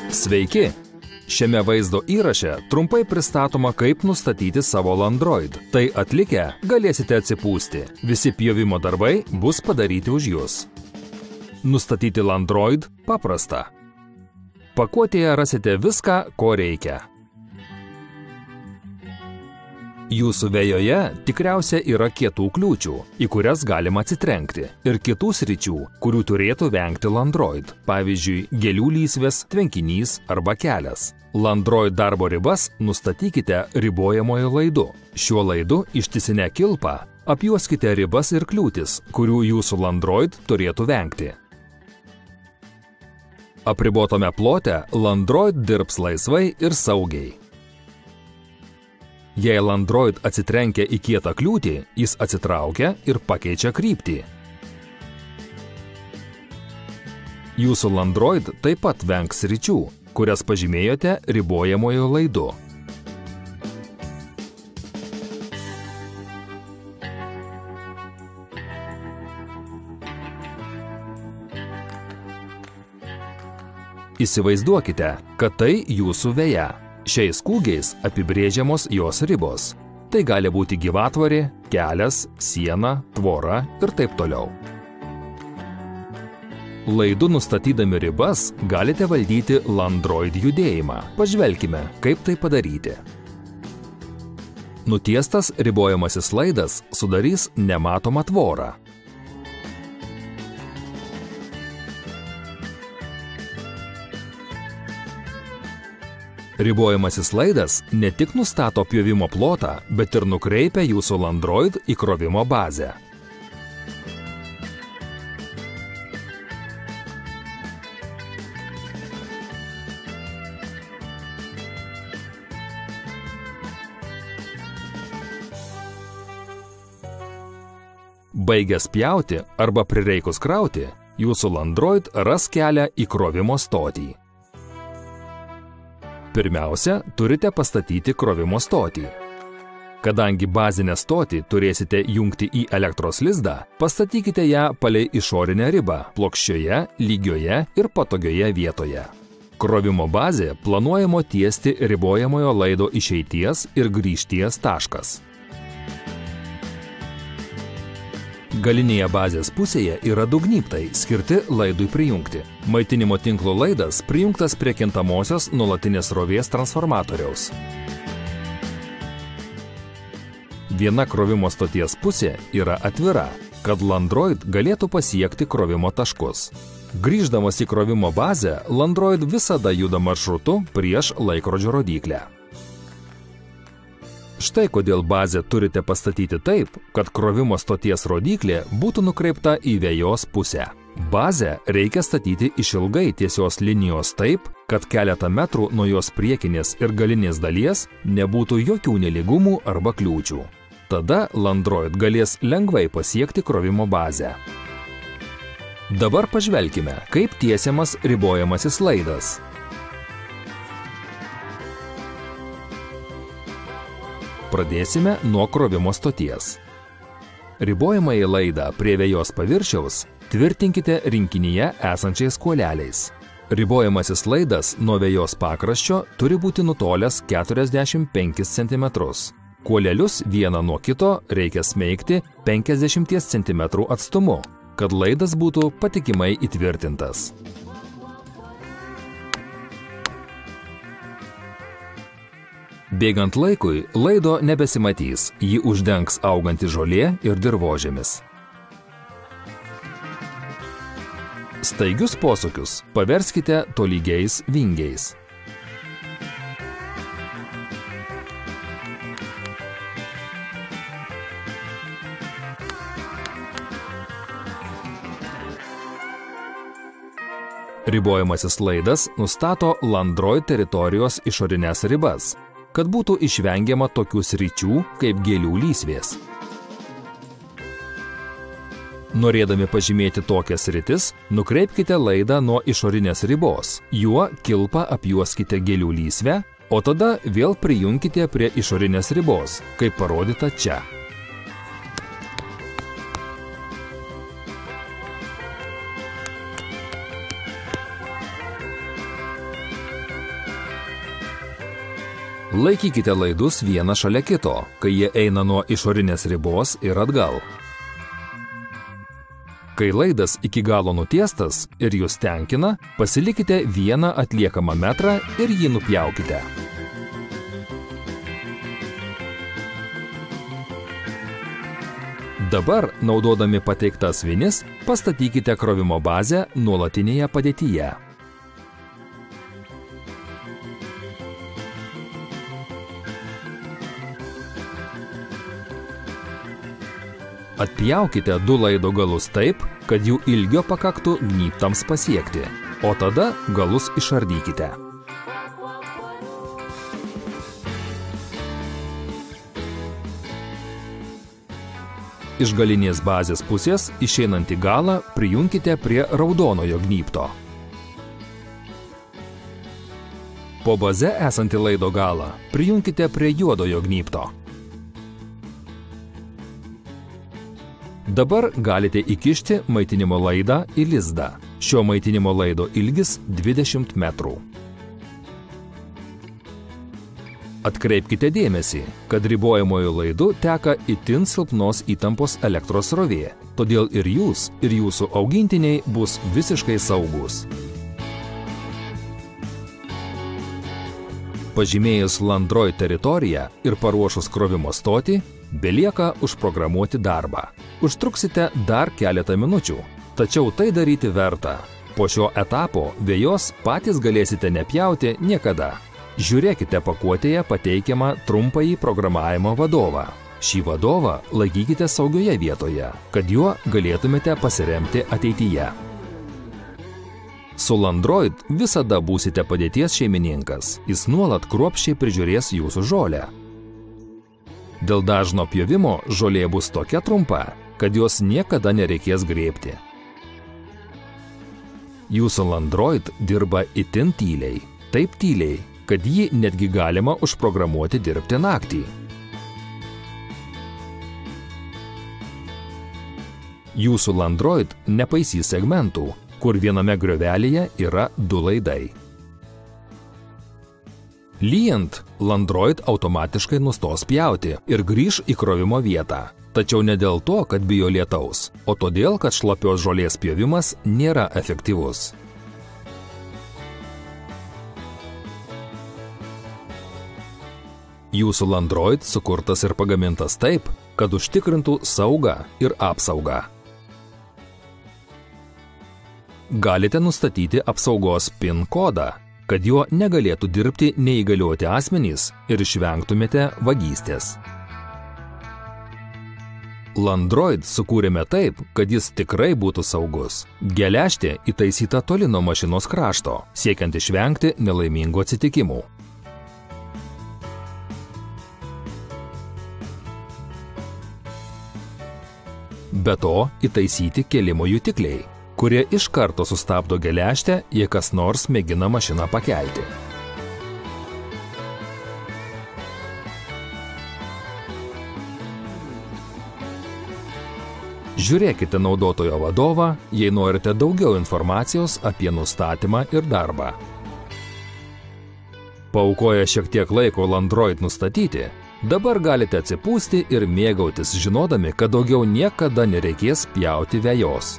Sveiki! Šiame vaizdo įraše trumpai pristatoma, kaip nustatyti savo Landroid. Tai atlikę galėsite atsipūsti. Visi pjovimo darbai bus padaryti už jūs. Nustatyti Landroid paprasta. Pakuotėje rasite viską, ko reikia. Jūsų vejoje tikriausia yra kietų kliūčių, į kurias galima atsitrenkti, ir kitų sričių, kurių turėtų vengti Landroid, pavyzdžiui, gėlių lysvės, tvenkinys arba kelias. Landroid darbo ribas nustatykite ribojamojo laidu. Šiuo laidu ištisine kilpa apjuoskite ribas ir kliūtis, kurių jūsų Landroid turėtų vengti. Apribotame plote Landroid dirbs laisvai ir saugiai. Jei Landroid atsitrenkia į kietą kliūtį, jis atsitraukia ir pakeičia kryptį. Jūsų Landroid taip pat vengs sričių, kurias pažymėjote ribojamojo laidu. Įsivaizduokite, kad tai jūsų veja. Šiais kūgiais apibrėžiamos jos ribos. Tai gali būti gyvatvorė, kelias, siena, tvora ir taip toliau. Laidu nustatydami ribas galite valdyti Landroid judėjimą. Pažvelkime, kaip tai padaryti. Nutiestas ribojamasis laidas sudarys nematomą tvorą. Ribojamasis laidas ne tik nustato pjovimo plotą, bet ir nukreipia jūsų Landroid į krovimo bazę. Baigęs pjauti arba prireikus krauti, jūsų Landroid ras kelią į krovimo stotį. Pirmiausia, turite pastatyti krovimo stotį. Kadangi bazinę stotį turėsite jungti į elektros lizdą, pastatykite ją palei išorinę ribą, plokščioje, lygioje ir patogioje vietoje. Krovimo bazė planuojamo tiesti ribojamojo laido išeities ir grįžties taškas. Galinėje bazės pusėje yra du gnybtai, skirti laidui prijungti. Maitinimo tinklo laidas prijungtas prie kintamosios nuolatinės srovės transformatoriaus. Viena krovimo stoties pusė yra atvira, kad Landroid galėtų pasiekti krovimo taškus. Grįždamas į krovimo bazę, Landroid visada juda maršrutu prieš laikrodžio rodyklę. Štai kodėl bazę turite pastatyti taip, kad krovimo stoties rodyklė būtų nukreipta į vejos pusę. Bazę reikia statyti išilgai tiesios linijos taip, kad keletą metrų nuo jos priekinės ir galinės dalies nebūtų jokių nelygumų arba kliūčių. Tada Landroid galės lengvai pasiekti krovimo bazę. Dabar pažvelkime, kaip tiesiamas ribojamasis laidas. Pradėsime nuo krovimo stoties. Ribojamąjį laidą prie vejos paviršiaus tvirtinkite rinkinyje esančiais kuoleliais. Ribojamasis laidas nuo vejos pakraščio turi būti nutolęs 45 cm. Kuolelius vieną nuo kito reikia smeigti 50 cm atstumu, kad laidas būtų patikimai įtvirtintas. Bėgant laikui, laido nebesimatys, jį uždengs auganti žolė ir dirvožemis. Staigius posūkius paverskite tolygiais vingiais. Ribojamasis laidas nustato Landroid teritorijos išorinės ribas, kad būtų išvengiama tokių sričių kaip gėlių lysvės. Norėdami pažymėti tokias sritis, nukreipkite laidą nuo išorinės ribos. Juo kilpą apjuoskite gėlių lysvę, o tada vėl prijunkite prie išorinės ribos, kaip parodyta čia. Laikykite laidus vieną šalia kito, kai jie eina nuo išorinės ribos ir atgal. Kai laidas iki galo nutiestas ir jūs tenkina, pasilikite vieną atliekamą metrą ir jį nupjaukite. Dabar, naudodami pateiktas vinis, pastatykite krovimo bazę nuolatinėje padėtyje. Atpjaukite du laido galus taip, kad jų ilgio pakaktų gnybtams pasiekti, o tada galus išardykite. Iš galinės bazės pusės išeinantį galą prijunkite prie raudonojo gnybto. Po baze esantį laido galą prijunkite prie juodojo gnybto. Dabar galite įkišti maitinimo laidą į lizdą. Šio maitinimo laido ilgis 20 metrų. Atkreipkite dėmesį, kad ribojamojo laidu teka itin silpnos įtampos elektros srovė, todėl ir jūs, ir jūsų augintiniai bus visiškai saugūs. Pažymėjus Landroid teritoriją ir paruošus krovimo stotį, belieka užprogramuoti darbą. Užtruksite dar keletą minučių, tačiau tai daryti verta. Po šio etapo vejos patys galėsite nepjauti niekada. Žiūrėkite pakuotėje pateikiamą trumpąjį programavimo vadovą. Šį vadovą laikykite saugioje vietoje, kad juo galėtumėte pasiremti ateityje. Su Landroid visada būsite padėties šeimininkas. Jis nuolat kruopščiai prižiūrės jūsų žolę. Dėl dažno pjovimo žolė bus tokia trumpa, kad jos niekada nereikės grėbti. Jūsų Landroid dirba itin tyliai. Taip tyliai, kad jį netgi galima užprogramuoti dirbti naktį. Jūsų Landroid nepaisys segmentų, kur viename griovelėje yra du laidai. Lyjant, Landroid automatiškai nustos pjauti ir grįš į krovimo vietą. Tačiau ne dėl to, kad bijo lietaus, o todėl, kad šlapios žolės pjovimas nėra efektyvus. Jūsų Landroid sukurtas ir pagamintas taip, kad užtikrintų saugą ir apsaugą. Galite nustatyti apsaugos PIN kodą, kad juo negalėtų dirbti neįgalioti asmenys ir išvengtumėte vagystės. Landroid sukūrėme taip, kad jis tikrai būtų saugus. Geležtė įtaisyta toli nuo mašinos krašto, siekiant išvengti nelaimingų atsitikimų. Be to, įtaisyti kėlimo jutikliai, kurie iš karto sustabdo geležtę, jei kas nors mėgina mašiną pakelti. Žiūrėkite naudotojo vadovą, jei norite daugiau informacijos apie nustatymą ir darbą. Paaukoję šiek tiek laiko Landroid nustatyti, dabar galite atsipūsti ir mėgautis žinodami, kad daugiau niekada nereikės pjauti vejos.